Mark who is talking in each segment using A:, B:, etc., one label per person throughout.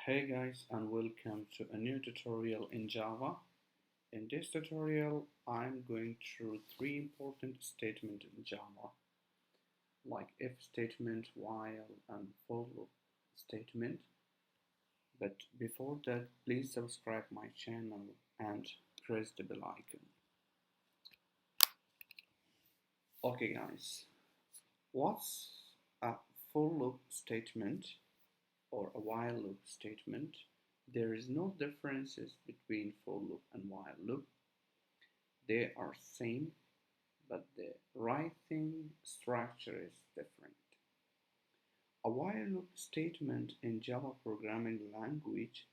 A: Hey guys, and welcome to a new tutorial in Java. In this tutorial I'm going through three important statements in Java, like if statement, while and for loop statement. But before that, please subscribe my channel and press the bell icon. Okay guys, what's a for loop statement or a while loop statement? There is no differences between for loop and while loop. They are same, but the writing structure is different. A while loop statement in Java programming language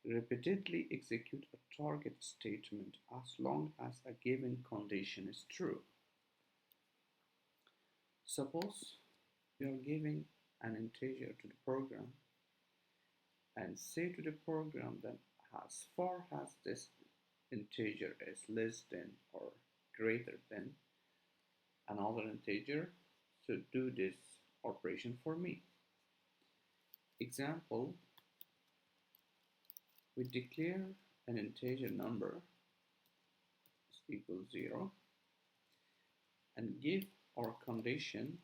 A: repeatedly execute a target statement as long as a given condition is true. Suppose you are giving an integer to the program and say to the program that as far as this integer is less than or greater than another integer, so do this operation for me. Example, we declare an integer number is equal 0 and give our condition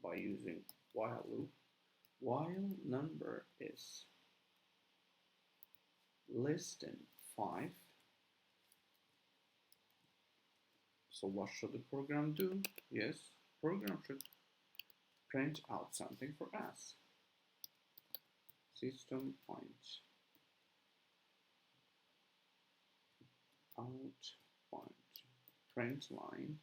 A: by using while loop. While number is less than 5, so what should the program do? Yes, program should print out something for us. System point out point print line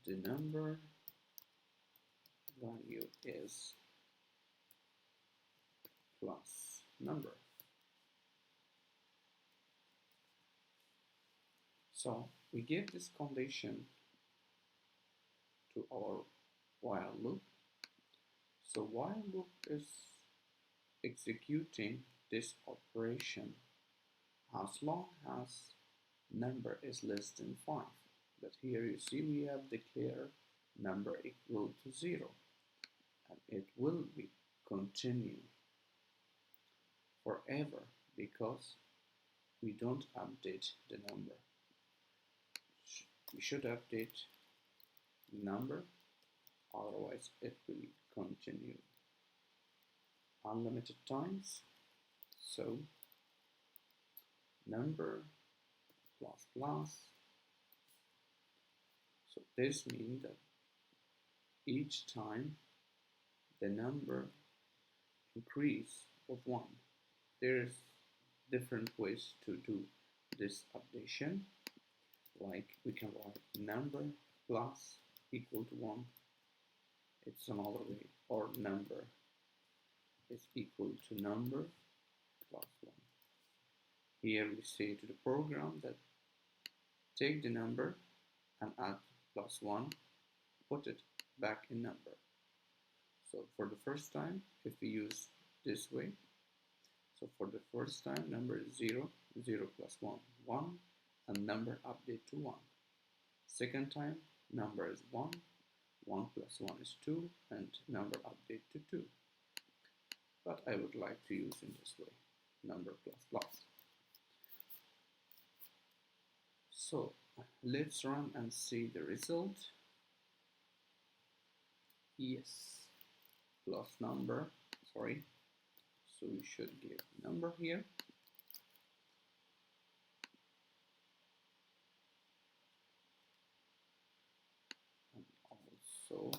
A: the number value is plus number. So we give this condition to our while loop. So while loop is executing this operation as long as number is less than 5. But here you see we have declared number equal to 0, and it will be continue forever because we don't update the number. We should update number, otherwise it will continue unlimited times. So number plus plus. So this means that each time the number increase of 1. There's different ways to do this updation. Like we can write number plus equal to 1. It's another way. Or number is equal to number plus 1. Here we say to the program that take the number and add plus 1, put it back in number. So for the first time, if we use this way, so for the first time number is 0, 0 plus 1, 1, and number update to 1. Second time number is 1, 1 plus 1 is 2, and number update to 2. But I would like to use in this way, number plus plus. So let's run and see the result. Yes, plus number, sorry. So we should give number here. And also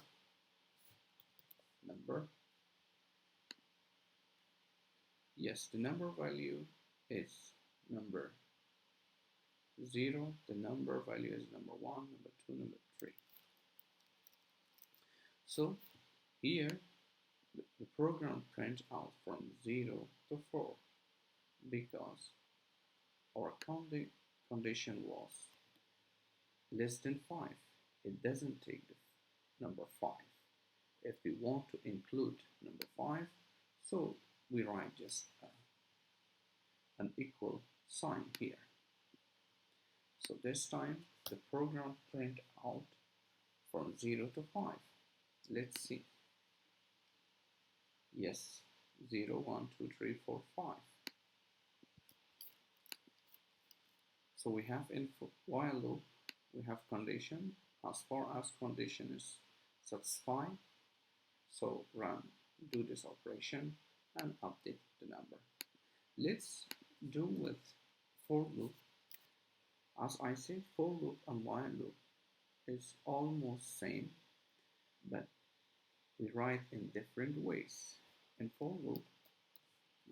A: number. Yes, the number value is number 0, the number value is number 1, number 2, number 3. So here the program print out from 0 to 4 because our condition was less than 5. It doesn't take the number 5. If we want to include number 5, so we write just an equal sign here. So this time the program print out from 0 to 5. Let's see. Yes, 0, 1, 2, 3, 4, 5. So we have in while loop, we have condition. As far as condition is satisfied, so run, do this operation and update the number. Let's do with for loop. As I said, for loop and while loop is almost same, but we write in different ways. In for loop,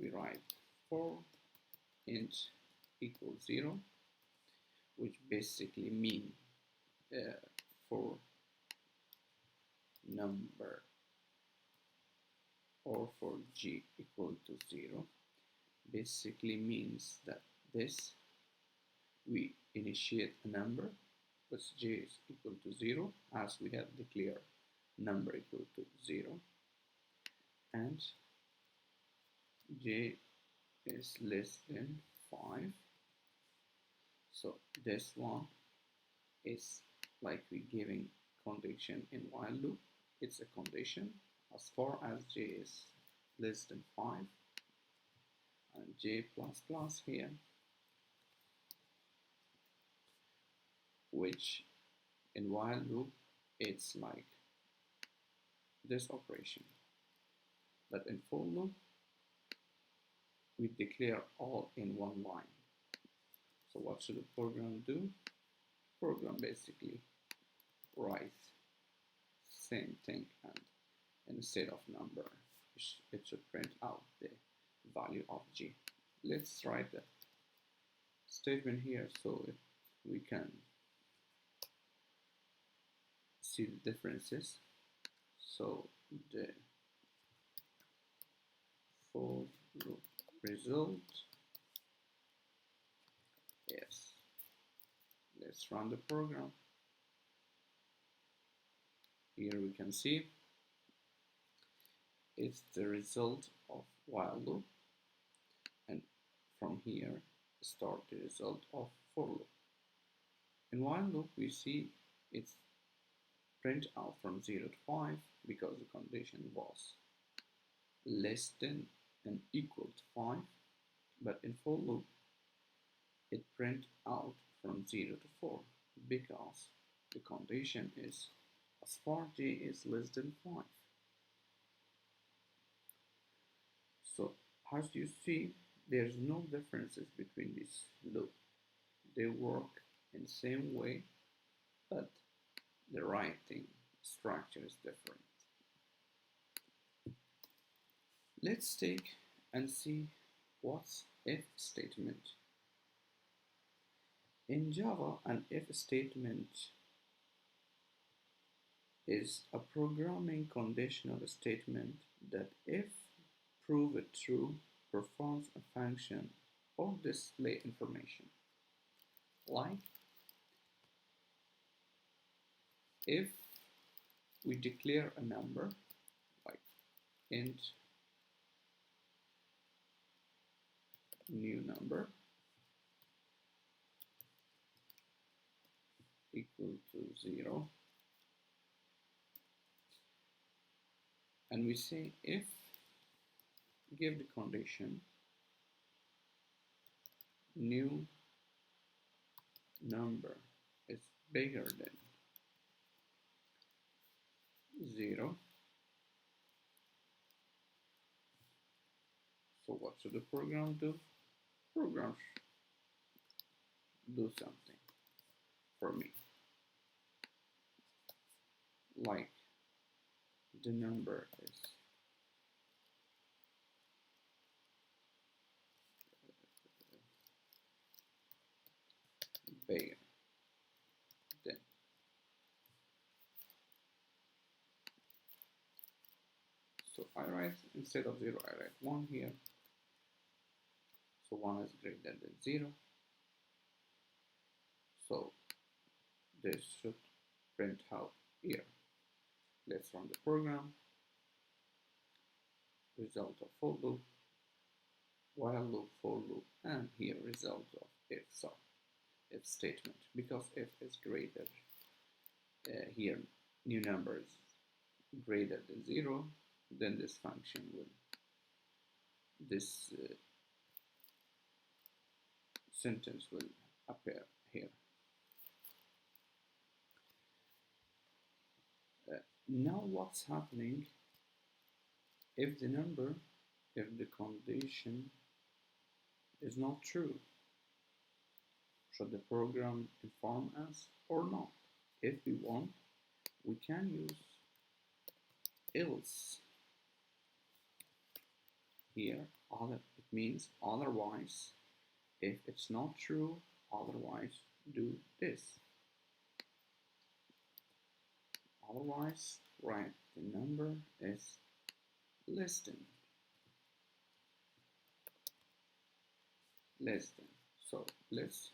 A: we write for int equals 0, which basically mean for number or for g equal to 0 basically means that this we initiate a number but j is equal to 0 as we have declared number equal to 0 and j is less than 5. So this one is like we giving condition in while loop. It's a condition as far as j is less than 5 and j plus plus here, which in while loop it's like this operation, but in for loop we declare all in one line. So what should the program do? Program basically writes same thing, and instead of number it should print out the value of g. Let's write the statement here so we can see the differences. So the for loop result, yes, let's run the program. Here we can see it's the result of while loop, and from here start the result of for loop. In while loop we see it's print out from 0 to 5 because the condition was less than and equal to 5, but in for loop it print out from 0 to 4 because the condition is as far j is less than 5. So as you see, there's no differences between these loops. They work in the same way, but the writing structure is different. Let's take and see what's if statement. In Java, an if statement is a programming conditional statement that if proved true performs a function or display information. Like if we declare a number like int new number equal to 0, and we say if give the condition new number is bigger than 0, so what should the program do? Program do something for me, like the number is bigger than. So I write, instead of 0, I write 1 here. So 1 is greater than 0. So this should print out here. Let's run the program. Result of for loop, while loop, for loop, and here result of if statement, because if is greater here new number is greater than 0, then this function will, this sentence will appear here. Now what's happening if the number, if the condition is not true? Should the program inform us or not? If we want, we can use else here. It means otherwise. If it's not true, otherwise do this. Otherwise, write the number is less than. So let's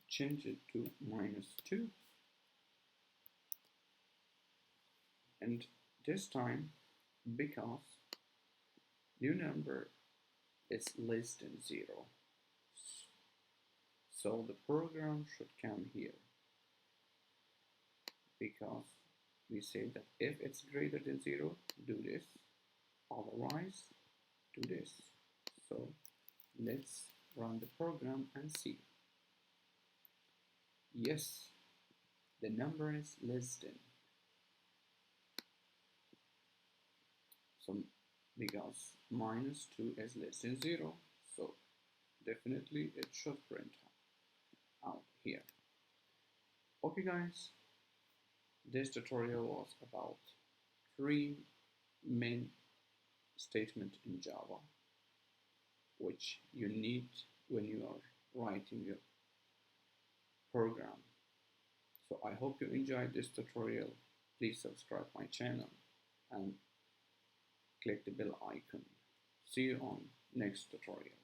A: change it to -2. And this time, because new number is less than 0, so the program should come here, because we say that if it's greater than 0, do this, otherwise do this. So let's run the program and see. Yes, the number is less than. So because -2 is less than 0, so definitely it should print out here. Okay guys, this tutorial was about 3 main statements in Java which you need when you are writing your program. So I hope you enjoyed this tutorial. Please subscribe my channel and click the bell icon. See you on next tutorial.